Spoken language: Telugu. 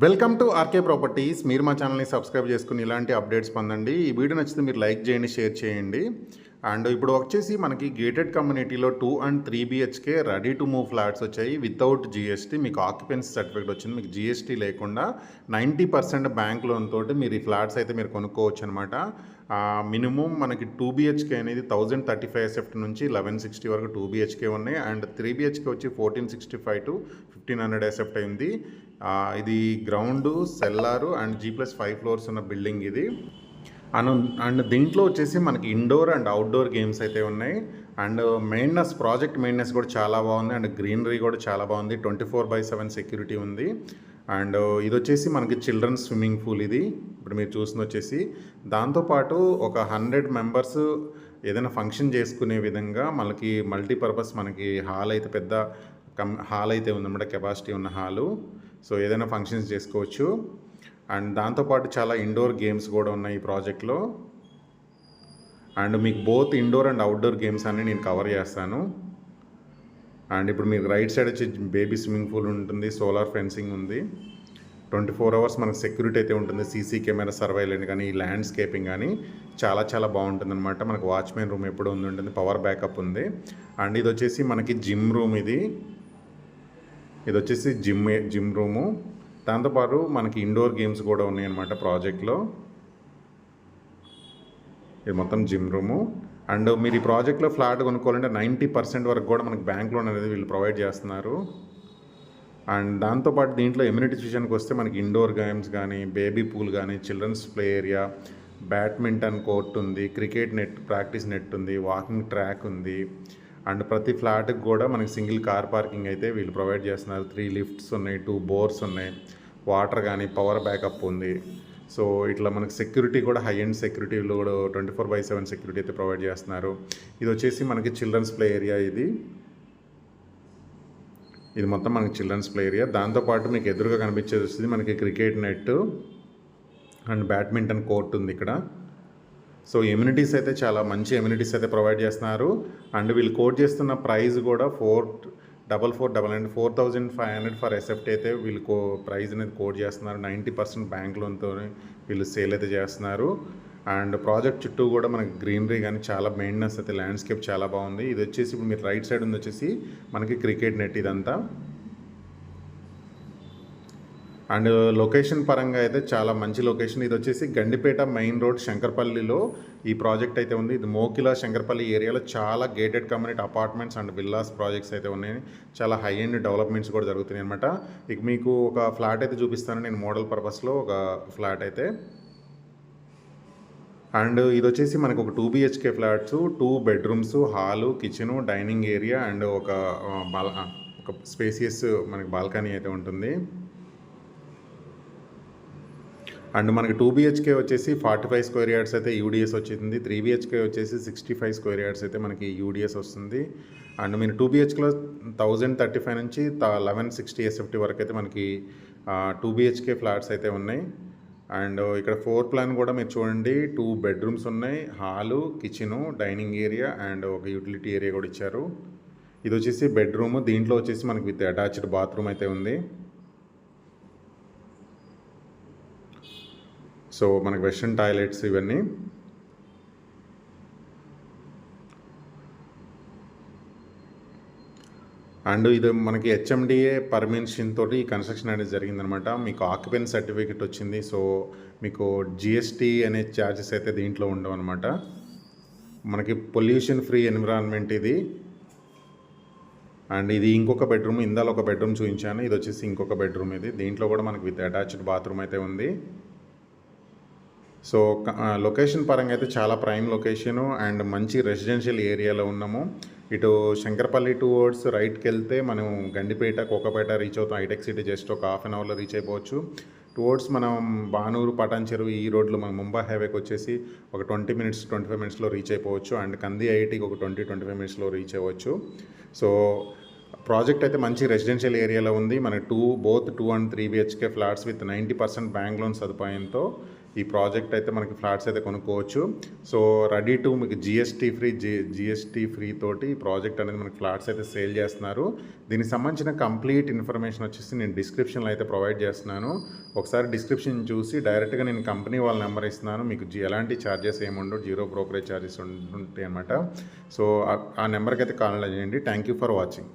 Welcome to RK properties. మీరు మా ఛానల్ని సబ్స్క్రైబ్ చేసుకుని ఇలాంటి అప్డేట్స్ పొందండి. ఈ వీడియో నచ్చితే మీరు లైక్ చేయండి, షేర్ చేయండి. అండ్ ఇప్పుడు వచ్చేసి మనకి గేటెడ్ కమ్యూనిటీలో 2 and 3 BHK ready to move flats వచ్చాయి వితౌట్ జీఎస్టీ. మీకు ఆక్యుపెన్సీ సర్టిఫికేట్ వచ్చింది. మీకు జీఎస్టీ లేకుండా 90% బ్యాంక్ లోన్ తోటి మీరు ఈ ఫ్లాట్స్ అయితే మీరు కొనుక్కోవచ్చు అనమాట. మినిమం మనకి 2 బిహెచ్కే అనేది 1035 ఎస్ఎఫ్టీ నుంచి 1160 వరకు 2 బిహెచ్కే ఉన్నాయి. అండ్ 3 బిహెచ్కే వచ్చి 1465 టు 1500 ఎస్ఎఫ్టీ అయింది. ఇది ground, cellar and G+5 floors ఉన్న బిల్డింగ్ ఇది. అండ్ దీంట్లో వచ్చేసి మనకి ఇండోర్ అండ్ అవుట్డోర్ గేమ్స్ అయితే ఉన్నాయి. అండ్ ప్రాజెక్ట్ మెయింటెనెన్స్ కూడా చాలా బాగుంది. అండ్ గ్రీనరీ కూడా చాలా బాగుంది. 24/7 సెక్యూరిటీ ఉంది. అండ్ ఇది వచ్చేసి మనకి చిల్డ్రన్స్ స్విమ్మింగ్ పూల్. ఇది ఇప్పుడు మీరు చూస్తుంది వచ్చేసి దాంతోపాటు ఒక 100 మెంబర్స్ ఏదైనా ఫంక్షన్ చేసుకునే విధంగా మనకి మల్టీపర్పస్ మనకి హాల్ అయితే పెద్ద హాల్ అయితే ఉందన్నమాట, కెపాసిటీ ఉన్న హాలు. సో ఏదైనా ఫంక్షన్స్ చేసుకోవచ్చు. అండ్ దాంతోపాటు చాలా ఇండోర్ గేమ్స్ కూడా ఉన్నాయి ఈ ప్రాజెక్ట్లో. అండ్ మీకు both indoor and outdoor games అన్నీ నేను కవర్ చేస్తాను. అండ్ ఇప్పుడు మీకు రైట్ సైడ్ వచ్చి బేబీ స్విమ్మింగ్ పూల్ ఉంటుంది, సోలార్ ఫెన్సింగ్ ఉంది, 24 అవర్స్ మనకు సెక్యూరిటీ అయితే ఉంటుంది, సీసీ కెమెరా సర్వైలెంట్ కానీ ల్యాండ్స్కేపింగ్ కానీ చాలా బాగుంటుంది అనమాట. మనకు వాచ్మెన్ రూమ్ ఎప్పుడు ఉంటుంది, పవర్ బ్యాకప్ ఉంది. అండ్ ఇది వచ్చేసి మనకి జిమ్ రూమ్. ఇది వచ్చేసి జిమ్ రూము. దాంతోపాటు మనకి ఇండోర్ గేమ్స్ కూడా ఉన్నాయన్నమాట ప్రాజెక్ట్లో. ఇది మొత్తం జిమ్ రూము. అండ్ మీరు ఈ ప్రాజెక్ట్లో ఫ్లాట్ కొనుక్కోవాలంటే 90% వరకు కూడా మనకి బ్యాంక్ లోన్ అనేది వీళ్ళు ప్రొవైడ్ చేస్తున్నారు. అండ్ దాంతోపాటు దీంట్లో ఎమ్యూనిటీస్ విషయానికి వస్తే మనకి ఇండోర్ గేమ్స్ కానీ, బేబీ పూల్ కానీ, children's play area, badminton court ఉంది, క్రికెట్ నెట్, ప్రాక్టీస్ నెట్ ఉంది, వాకింగ్ ట్రాక్ ఉంది. అండ్ ప్రతి ఫ్లాట్కి కూడా మనకి సింగిల్ కార్ పార్కింగ్ అయితే వీళ్ళు ప్రొవైడ్ చేస్తున్నారు. 3 లిఫ్ట్స్ ఉన్నాయి, 2 బోర్స్ ఉన్నాయి, వాటర్ కానీ పవర్ బ్యాకప్ ఉంది. సో ఇట్లా మనకి సెక్యూరిటీ కూడా హై ఎండ్ సెక్యూరిటీలో కూడా 24/7 సెక్యూరిటీ అయితే ప్రొవైడ్ చేస్తున్నారు. ఇది వచ్చేసి మనకి చిల్డ్రన్స్ ప్లే ఏరియా. ఇది మొత్తం మనకి చిల్డ్రన్స్ ప్లే ఏరియా. దాంతోపాటు మీకు ఎదురుగా కనిపించేది వస్తుంది మనకి cricket net and badminton court ఉంది ఇక్కడ. సో ఎమ్యూనిటీస్ అయితే చాలా మంచి ఎమ్యూనిటీస్ అయితే ప్రొవైడ్ చేస్తున్నారు. అండ్ వీళ్ళు కోట్ చేస్తున్న ప్రైస్ కూడా 4,500 ఫర్ ఎస్ఎఫ్టీ అయితే వీళ్ళు ప్రైస్ అనేది కోట్ చేస్తున్నారు. 90% బ్యాంక్ లోన్తో వీళ్ళు సేల్ అయితే చేస్తున్నారు. అండ్ ప్రాజెక్ట్ చుట్టూ కూడా మనకి గ్రీనరీ కానీ చాలా మెయింటెనెన్స్ అయితే, ల్యాండ్స్కేప్ చాలా బాగుంది. ఇది వచ్చేసి ఇప్పుడు మీరు రైట్ సైడ్ ఉంది వచ్చేసి మనకి క్రికెట్ నెట్ ఇదంతా. అండ్ లొకేషన్ పరంగా అయితే చాలా మంచి లొకేషన్. ఇది వచ్చేసి గండిపేట మెయిన్ రోడ్ శంకర్పల్లిలో ఈ ప్రాజెక్ట్ అయితే ఉంది. ఇది మోకిలా శంకర్పల్లి ఏరియాలో చాలా gated community apartments and villas projects అయితే ఉన్నాయి. చాలా హై ఎండ్ డెవలప్మెంట్స్ కూడా జరుగుతున్నాయి అనమాట. ఇక మీకు ఒక ఫ్లాట్ అయితే చూపిస్తాను నేను, మోడల్ పర్పస్లో ఒక ఫ్లాట్ అయితే. అండ్ ఇది వచ్చేసి మనకు ఒక 2 BHK flats, 2 bedrooms, hall, kitchen, dining area and ఒక స్పేసియస్ మనకి బాల్కనీ అయితే ఉంటుంది. అండ్ మనకి 2 బిహెచ్కే వచ్చేసి 45 స్క్వేర్ యార్డ్స్ అయితే యూడిఎస్ వచ్చింది. 3 బిహెచ్కే వచ్చేసి 65 స్క్వేర్ యార్డ్స్ అయితే మనకి యూడిఎస్ వస్తుంది. అండ్ మీరు 2 బిహెచ్కేలో 1035 నుంచి 1160 ఎస్ఎఫ్టీ వరకు అయితే మనకి 2 బిహెచ్కే ఫ్లాట్స్ అయితే ఉన్నాయి. అండ్ ఇక్కడ ఫ్లోర్ ప్లాన్ కూడా మీరు చూడండి, 2 బెడ్రూమ్స్ ఉన్నాయి, hall, kitchen, dining area and ఒక యూటిలిటీ ఏరియా కూడా ఇచ్చారు. ఇది వచ్చేసి బెడ్రూమ్. దీంట్లో వచ్చేసి మనకి విత్ అటాచ్డ్ బాత్రూమ్ అయితే ఉంది. సో మనకి వెస్ట్రన్ టాయిలెట్స్ ఇవన్నీ. అండ్ ఇది మనకి హెచ్ఎండిఏ పర్మిషన్ తోటి ఈ కన్స్ట్రక్షన్ అనేది జరిగిందనమాట. మీకు ఆక్యుపెన్సీ సర్టిఫికేట్ వచ్చింది. సో మీకు జిఎస్టీ అనే ఛార్జెస్ అయితే దీంట్లో ఉండవు అనమాట. మనకి పొల్యూషన్ ఫ్రీ ఎన్విరాన్మెంట్ ఇది. అండ్ ఇది ఇంకొక బెడ్రూమ్, ఇందాలో ఒక బెడ్రూమ్ చూపించాను, ఇది వచ్చేసి ఇంకొక బెడ్రూమ్. దీంట్లో కూడా మనకి విత్ అటాచ్డ్ బాత్రూమ్ అయితే ఉంది. సో లొకేషన్ పరంగా అయితే చాలా ప్రైమ్ లొకేషను అండ్ మంచి రెసిడెన్షియల్ ఏరియాలో ఉన్నాము. ఇటు శంకర్పల్లి టువర్డ్స్ రైట్కి వెళ్తే మనం గండిపేట, కోకపేట రీచ్ అవుతాం. హైటెక్ సిటీ జస్ట్ ఒక ½ అన్ అవర్లో రీచ్ అయిపోవచ్చు. టువర్డ్స్ మనం బానూరు, పటాన్ చెరువు ఈ రోడ్లో మనం ముంబై హైవేకి వచ్చేసి ఒక 25 మినిట్స్లో రీచ్ అయిపోవచ్చు. అండ్ కంది ఐఐటికి ఒక 25 మినిట్స్లో రీచ్ అవ్వచ్చు. సో ప్రాజెక్ట్ అయితే మంచి రెసిడెన్షియల్ ఏరియాలో ఉంది. మనకి both 2 and 3 BHK flats with 90% bank loan సదుపాయంతో ఈ ప్రాజెక్ట్ అయితే మనకి ఫ్లాట్స్ అయితే కొనుక్కోవచ్చు. సో రెడీ టు మీకు జిఎస్టీ ఫ్రీ తోటి ఈ ప్రాజెక్ట్ అనేది మనకి ఫ్లాట్స్ అయితే సేల్ చేస్తున్నారు. దీనికి సంబంధించిన కంప్లీట్ ఇన్ఫర్మేషన్ వచ్చేసి నేను డిస్క్రిప్షన్లో అయితే ప్రొవైడ్ చేస్తున్నాను. ఒకసారి డిస్క్రిప్షన్ చూసి డైరెక్ట్గా నేను కంపెనీ వాళ్ళ నెంబర్ ఇస్తున్నాను. మీకు ఎలాంటి ఛార్జెస్ ఏముండవు, జీరో బ్రోకరేజ్ ఛార్జెస్ ఉంటాయి అనమాట. సో ఆ నెంబర్కి అయితే కాల్ చేయండి. Thank you for watching.